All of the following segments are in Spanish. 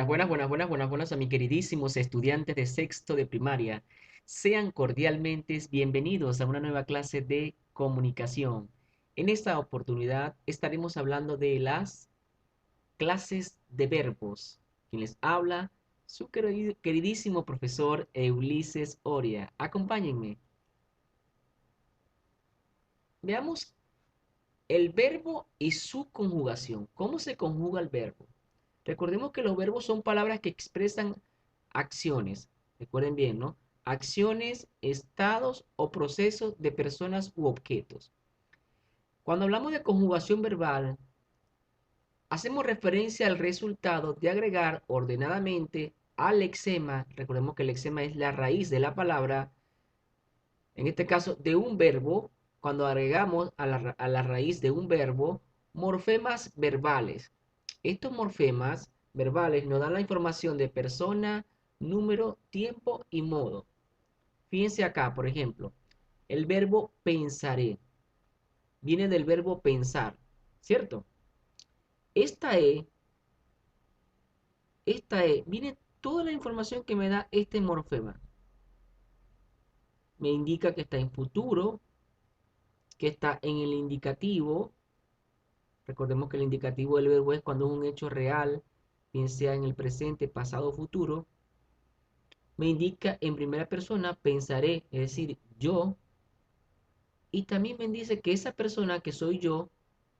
Buenas a mis queridísimos estudiantes de sexto de primaria. Sean cordialmente bienvenidos a una nueva clase de comunicación. En esta oportunidad estaremos hablando de las clases de verbos. Quien les habla, su queridísimo profesor Ulises Oria. Acompáñenme. Veamos el verbo y su conjugación. ¿Cómo se conjuga el verbo? Recordemos que los verbos son palabras que expresan acciones. Recuerden bien, ¿no? Acciones, estados o procesos de personas u objetos. Cuando hablamos de conjugación verbal, hacemos referencia al resultado de agregar ordenadamente al lexema. Recordemos que el lexema es la raíz de la palabra, en este caso de un verbo. Cuando agregamos a la raíz de un verbo morfemas verbales. Estos morfemas verbales nos dan la información de persona, número, tiempo y modo. Fíjense acá, por ejemplo, el verbo pensaré viene del verbo pensar, ¿cierto? Esta E, viene toda la información que me da este morfema. Me indica que está en futuro, que está en el indicativo. Recordemos que el indicativo del verbo es cuando es un hecho real, bien sea en el presente, pasado o futuro. Me indica en primera persona, pensaré, es decir, yo. Y también me dice que esa persona que soy yo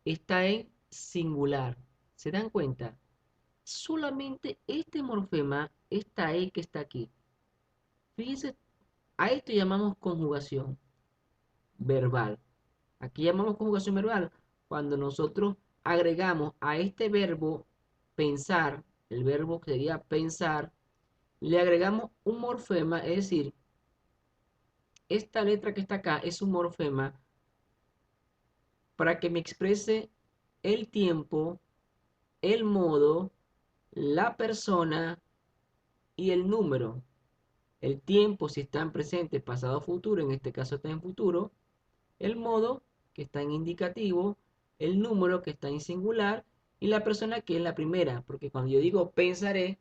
está en singular. ¿Se dan cuenta? Solamente este morfema, esta E que está aquí. Fíjense, a esto llamamos conjugación verbal. Aquí llamamos conjugación verbal cuando nosotros agregamos a este verbo pensar, el verbo que sería pensar, le agregamos un morfema, es decir, esta letra que está acá es un morfema para que me exprese el tiempo, el modo, la persona y el número. El tiempo si está en presente, pasado, futuro, en este caso está en futuro. El modo que está en indicativo, el número que está en singular y la persona que es la primera, porque cuando yo digo pensaré,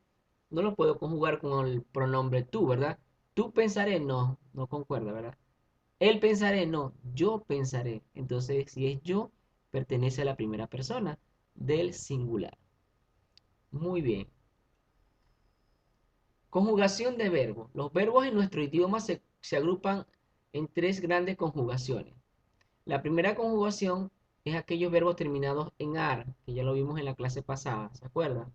no lo puedo conjugar con el pronombre tú, ¿verdad? Tú pensaré, no, no concuerda, ¿verdad? Él pensaré, no, yo pensaré. Entonces, si es yo, pertenece a la primera persona del singular. Muy bien. Conjugación de verbos. Los verbos en nuestro idioma se agrupan en tres grandes conjugaciones. La primera conjugación es aquellos verbos terminados en ar, que ya lo vimos en la clase pasada, ¿se acuerdan?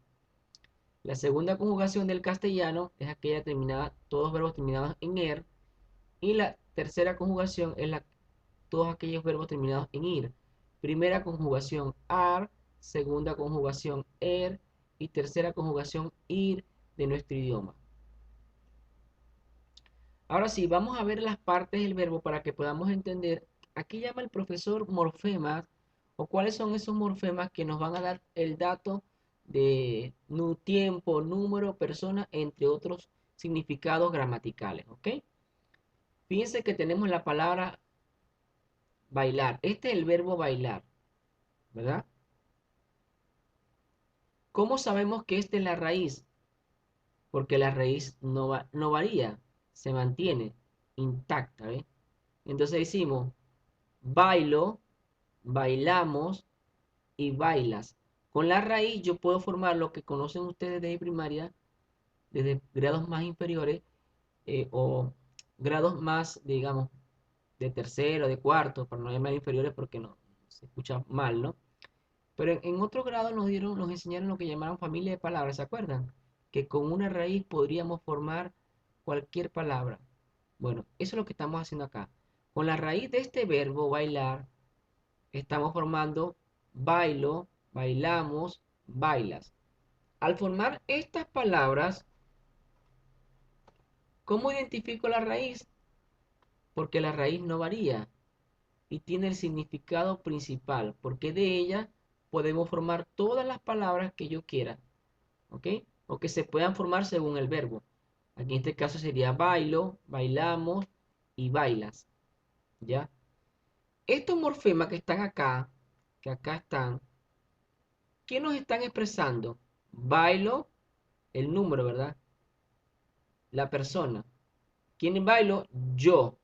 La segunda conjugación del castellano es aquella terminada, todos verbos terminados en er. Y la tercera conjugación es todos aquellos verbos terminados en ir. Primera conjugación ar, segunda conjugación er y tercera conjugación ir de nuestro idioma. Ahora sí, vamos a ver las partes del verbo para que podamos entender. Aquí llama el profesor morfemas o cuáles son esos morfemas que nos van a dar el dato de tiempo, número, persona, entre otros significados gramaticales, ¿ok? Fíjense que tenemos la palabra bailar. Este es el verbo bailar, ¿verdad? ¿Cómo sabemos que esta es la raíz? Porque la raíz no varía, se mantiene intacta, ¿ves? Entonces decimos, bailo, bailamos y bailas. Con la raíz yo puedo formar lo que conocen ustedes de primaria, desde grados más inferiores o grados más, digamos, de tercero, de cuarto, para no llamar inferiores porque no se escucha mal, ¿no? Pero en otros grados nos enseñaron lo que llamaron familia de palabras, ¿se acuerdan? Que con una raíz podríamos formar cualquier palabra. Bueno, eso es lo que estamos haciendo acá. Con la raíz de este verbo bailar, estamos formando bailo, bailamos, bailas. Al formar estas palabras, ¿cómo identifico la raíz? Porque la raíz no varía y tiene el significado principal, porque de ella podemos formar todas las palabras que yo quiera, ¿ok? O que se puedan formar según el verbo. Aquí en este caso sería bailo, bailamos y bailas, ¿ya? Estos morfemas que están acá, que acá están, ¿qué nos están expresando? Bailo, el número, ¿verdad? La persona. ¿Quién bailo? Yo.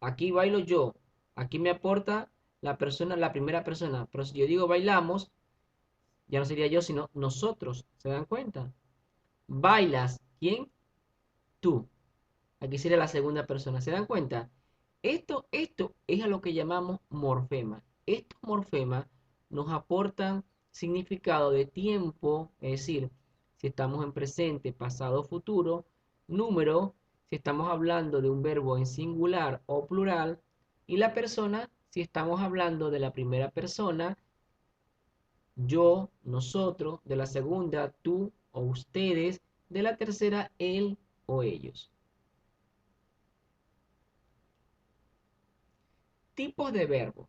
Aquí bailo yo. Aquí me aporta la persona, la primera persona. Pero si yo digo bailamos, ya no sería yo, sino nosotros. ¿Se dan cuenta? Bailas. ¿Quién? Tú. Aquí sería la segunda persona. ¿Se dan cuenta? Esto es a lo que llamamos morfema. Estos morfemas nos aportan significado de tiempo, es decir, si estamos en presente, pasado, futuro, número, si estamos hablando de un verbo en singular o plural, y la persona, si estamos hablando de la primera persona, yo, nosotros, de la segunda, tú o ustedes, de la tercera, él o ellos. Tipos de verbo.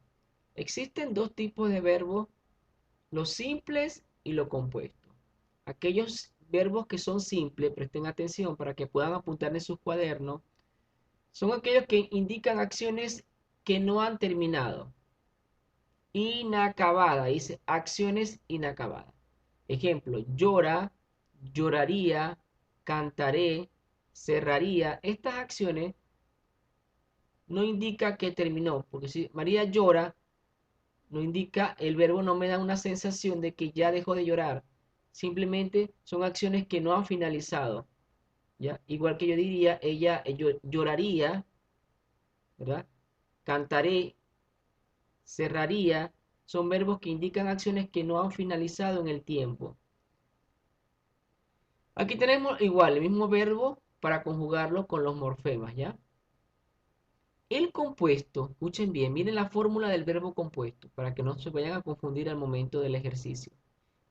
Existen dos tipos de verbos, los simples y los compuestos. Aquellos verbos que son simples, presten atención para que puedan apuntar en sus cuadernos, son aquellos que indican acciones que no han terminado. Inacabada, dice acciones inacabadas. Ejemplo, llora, lloraría, cantaré, cerraría. Estas acciones no indican que terminó, porque si María llora, no indica, el verbo no me da una sensación de que ya dejó de llorar. Simplemente son acciones que no han finalizado. ¿Ya? Igual que yo diría, ella lloraría, ¿verdad? Cantaré, cerraría, son verbos que indican acciones que no han finalizado en el tiempo. Aquí tenemos igual el mismo verbo para conjugarlo con los morfemas, ¿ya? El compuesto, escuchen bien, miren la fórmula del verbo compuesto para que no se vayan a confundir al momento del ejercicio.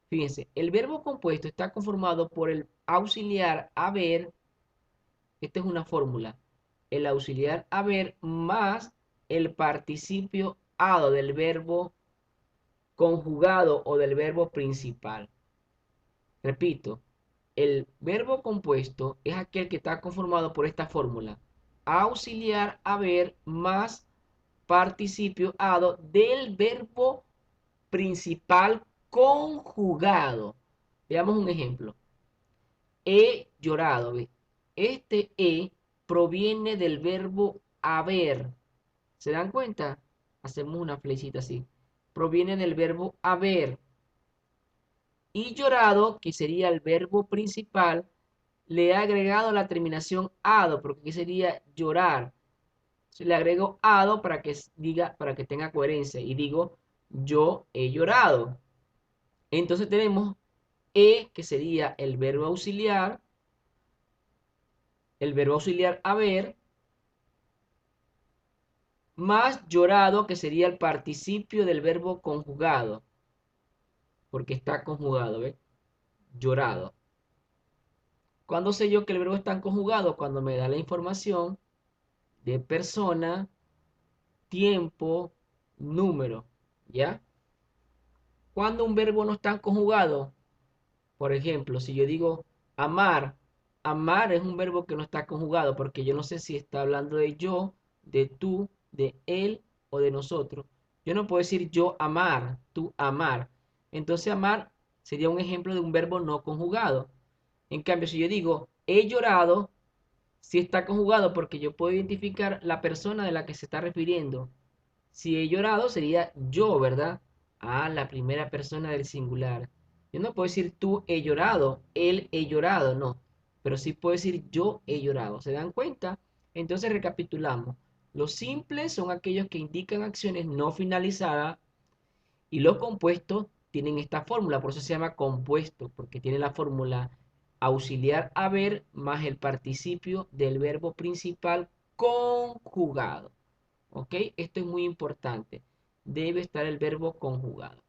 Fíjense, el verbo compuesto está conformado por el auxiliar haber, esta es una fórmula, el auxiliar haber más el participio ado del verbo conjugado o del verbo principal. Repito, el verbo compuesto es aquel que está conformado por esta fórmula, auxiliar haber más participio ado del verbo principal conjugado. Veamos un ejemplo. He llorado. ¿Ve? Este he proviene del verbo haber. ¿Se dan cuenta? Hacemos una flechita así. Proviene del verbo haber. Y llorado, que sería el verbo principal, le he agregado la terminación ado, porque aquí sería llorar. Le agrego ado para que diga, para que tenga coherencia. Y digo, yo he llorado. Entonces tenemos que sería el verbo auxiliar haber, más llorado, que sería el participio del verbo conjugado, porque está conjugado, ¿ves? Llorado. ¿Cuándo sé yo que el verbo está conjugado? Cuando me da la información de persona, tiempo, número, ¿ya? Cuando un verbo no está conjugado, por ejemplo, si yo digo amar, amar es un verbo que no está conjugado porque yo no sé si está hablando de yo, de tú, de él o de nosotros. Yo no puedo decir yo amar, tú amar. Entonces amar sería un ejemplo de un verbo no conjugado. En cambio, si yo digo he llorado, sí está conjugado porque yo puedo identificar la persona de la que se está refiriendo. Si he llorado sería yo, ¿verdad? Ah, la primera persona del singular. Yo no puedo decir tú he llorado, él he llorado, no. Pero sí puedo decir yo he llorado. ¿Se dan cuenta? Entonces recapitulamos. Los simples son aquellos que indican acciones no finalizadas y los compuestos tienen esta fórmula. Por eso se llama compuesto, porque tiene la fórmula auxiliar haber más el participio del verbo principal conjugado. ¿Ok? Esto es muy importante. Debe estar el verbo conjugado.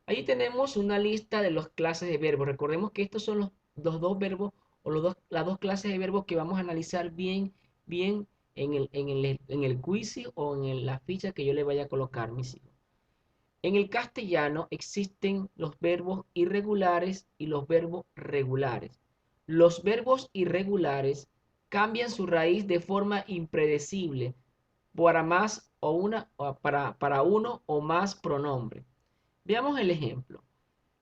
Ahí tenemos una lista de las clases de verbos. Recordemos que estos son los dos verbos o las dos clases de verbos que vamos a analizar bien en el quiz o en la ficha que yo le vaya a colocar, mis hijos. En el castellano existen los verbos irregulares y los verbos regulares. Los verbos irregulares cambian su raíz de forma impredecible para uno o más pronombres. Veamos el ejemplo.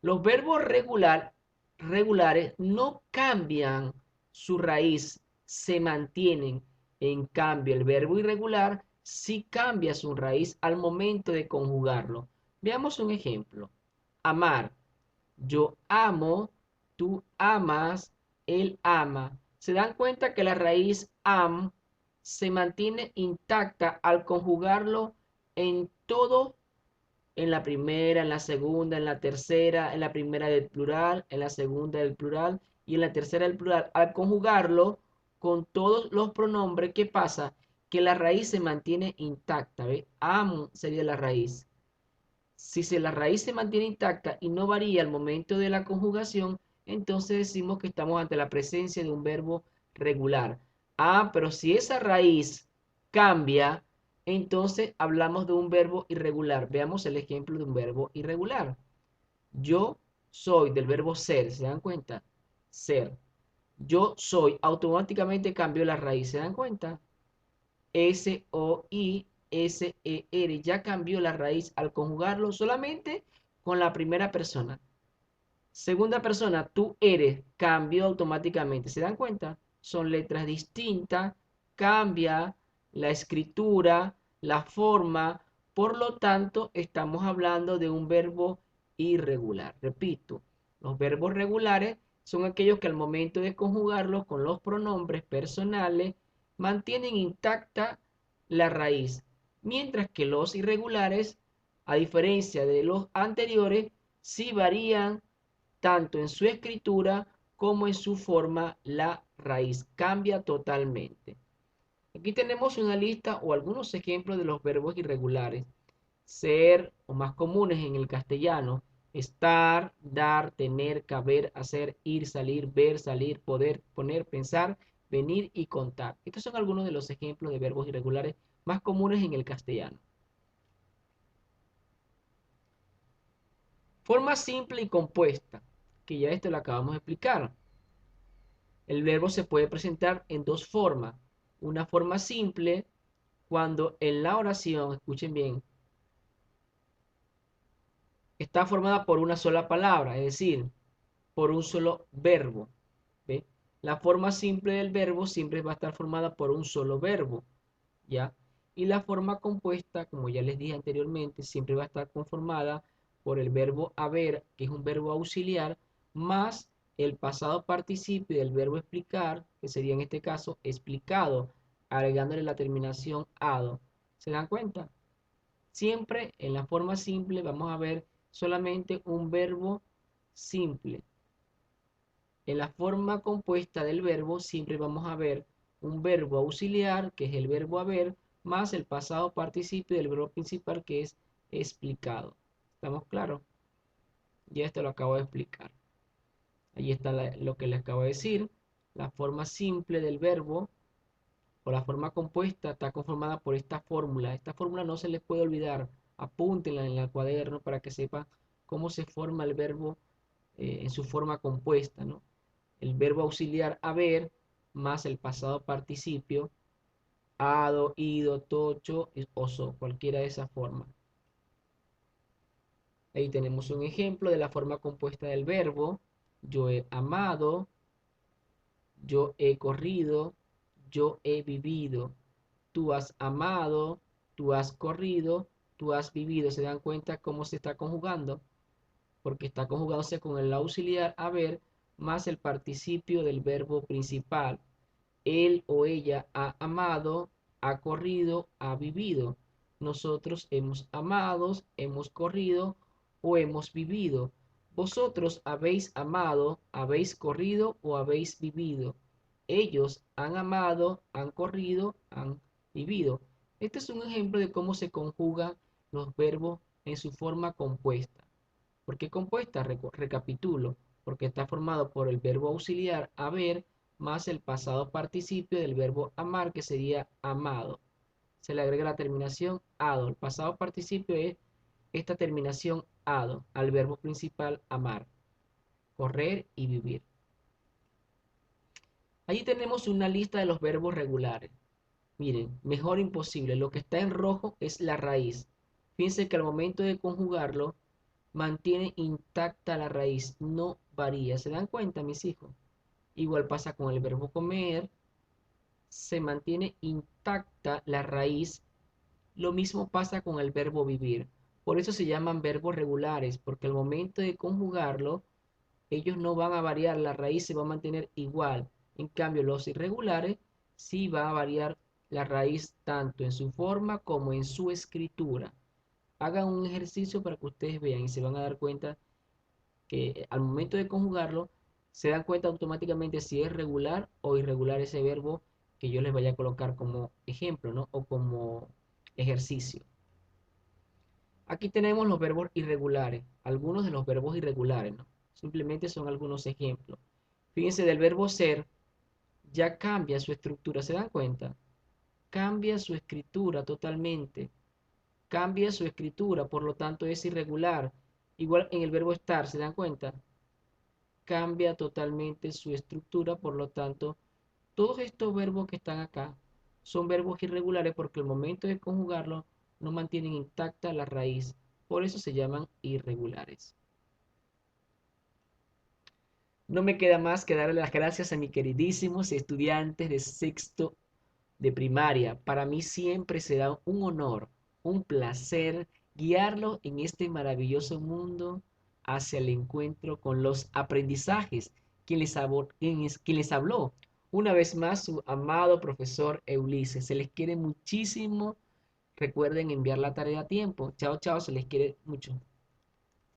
Los verbos regular regulares no cambian su raíz, se mantienen. En cambio, el verbo irregular sí cambia su raíz al momento de conjugarlo. Veamos un ejemplo. Amar. Yo amo, tú amas, él ama. ¿Se dan cuenta que la raíz am se mantiene intacta al conjugarlo en todo? En la primera, en la segunda, en la tercera, en la primera del plural, en la segunda del plural y en la tercera del plural. Al conjugarlo con todos los pronombres, ¿qué pasa? Que la raíz se mantiene intacta, ¿ve? Am sería la raíz. Si la raíz se mantiene intacta y no varía al momento de la conjugación, entonces decimos que estamos ante la presencia de un verbo regular. Ah, pero si esa raíz cambia, entonces hablamos de un verbo irregular. Veamos el ejemplo de un verbo irregular. Yo soy del verbo ser, ¿se dan cuenta? Ser. Yo soy, automáticamente cambió la raíz, ¿se dan cuenta? S-O-I-S-E-R. Ya cambió la raíz al conjugarlo solamente con la primera persona. Segunda persona, tú eres, cambió automáticamente. ¿Se dan cuenta? Son letras distintas, cambia la escritura, la forma. Por lo tanto, estamos hablando de un verbo irregular. Repito, los verbos regulares son aquellos que al momento de conjugarlos con los pronombres personales mantienen intacta la raíz, mientras que los irregulares, a diferencia de los anteriores, sí varían tanto en su escritura como en su forma. La raíz cambia totalmente. Aquí tenemos una lista o algunos ejemplos de los verbos irregulares. Ser o más comunes en el castellano: estar, dar, tener, caber, hacer, ir, salir, poder, poner, pensar, venir y contar. Estos son algunos de los ejemplos de verbos irregulares más comunes en el castellano. Forma simple y compuesta, que ya esto lo acabamos de explicar. El verbo se puede presentar en dos formas. Una forma simple, cuando en la oración, escuchen bien, está formada por una sola palabra, es decir, por un solo verbo. ¿Ve? La forma simple del verbo siempre va a estar formada por un solo verbo, ¿ya? Y la forma compuesta, como ya les dije anteriormente, siempre va a estar conformada por el verbo haber, que es un verbo auxiliar, más el pasado participio del verbo explicar, que sería en este caso explicado, agregándole la terminación ado. ¿Se dan cuenta? Siempre en la forma simple vamos a ver solamente un verbo simple. En la forma compuesta del verbo siempre vamos a ver un verbo auxiliar, que es el verbo haber, más el pasado participio del verbo principal, que es explicado. ¿Estamos claros? Ya esto lo acabo de explicar. Ahí está lo que les acabo de decir. La forma simple del verbo o la forma compuesta está conformada por esta fórmula. Esta fórmula no se les puede olvidar. Apúntenla en el cuaderno para que sepan cómo se forma el verbo en su forma compuesta, ¿no? El verbo auxiliar haber más el pasado participio, hado, ido, tocho, oso, cualquiera de esas formas. Ahí tenemos un ejemplo de la forma compuesta del verbo. Yo he amado, yo he corrido, yo he vivido. Tú has amado, tú has corrido, tú has vivido. ¿Se dan cuenta cómo se está conjugando? Porque está conjugándose con el auxiliar haber más el participio del verbo principal. Él o ella ha amado, ha corrido, ha vivido. Nosotros hemos amado, hemos corrido o hemos vivido. Vosotros habéis amado, habéis corrido o habéis vivido. Ellos han amado, han corrido, han vivido. Este es un ejemplo de cómo se conjugan los verbos en su forma compuesta. ¿Por qué compuesta? Recapitulo. Porque está formado por el verbo auxiliar haber más el pasado participio del verbo amar, que sería amado. Se le agrega la terminación ado. El pasado participio es esta terminación ado al verbo principal amar, correr y vivir. Allí tenemos una lista de los verbos regulares. Miren, mejor imposible. Lo que está en rojo es la raíz. Fíjense que al momento de conjugarlo, mantiene intacta la raíz, no varía. ¿Se dan cuenta, mis hijos? Igual pasa con el verbo comer, se mantiene intacta la raíz. Lo mismo pasa con el verbo vivir. Por eso se llaman verbos regulares, porque al momento de conjugarlo, ellos no van a variar, la raíz se va a mantener igual. En cambio, los irregulares sí va a variar la raíz tanto en su forma como en su escritura. Hagan un ejercicio para que ustedes vean y se van a dar cuenta que al momento de conjugarlo, se dan cuenta automáticamente si es regular o irregular ese verbo que yo les vaya a colocar como ejemplo, ¿no? O como ejercicio. Aquí tenemos los verbos irregulares, algunos de los verbos irregulares, ¿no? Simplemente son algunos ejemplos. Fíjense, del verbo ser ya cambia su estructura, ¿se dan cuenta? Cambia su escritura totalmente. Cambia su escritura, por lo tanto es irregular. Igual en el verbo estar, ¿se dan cuenta? Cambia totalmente su estructura, por lo tanto, todos estos verbos que están acá son verbos irregulares porque al momento de conjugarlos no mantienen intacta la raíz. Por eso se llaman irregulares. No me queda más que darle las gracias a mis queridísimos estudiantes de sexto de primaria. Para mí siempre será un honor, un placer guiarlos en este maravilloso mundo hacia el encuentro con los aprendizajes. Quien les habló una vez más su amado profesor Ulises. Se les quiere muchísimo. Recuerden enviar la tarea a tiempo. Chao, chao, se les quiere mucho.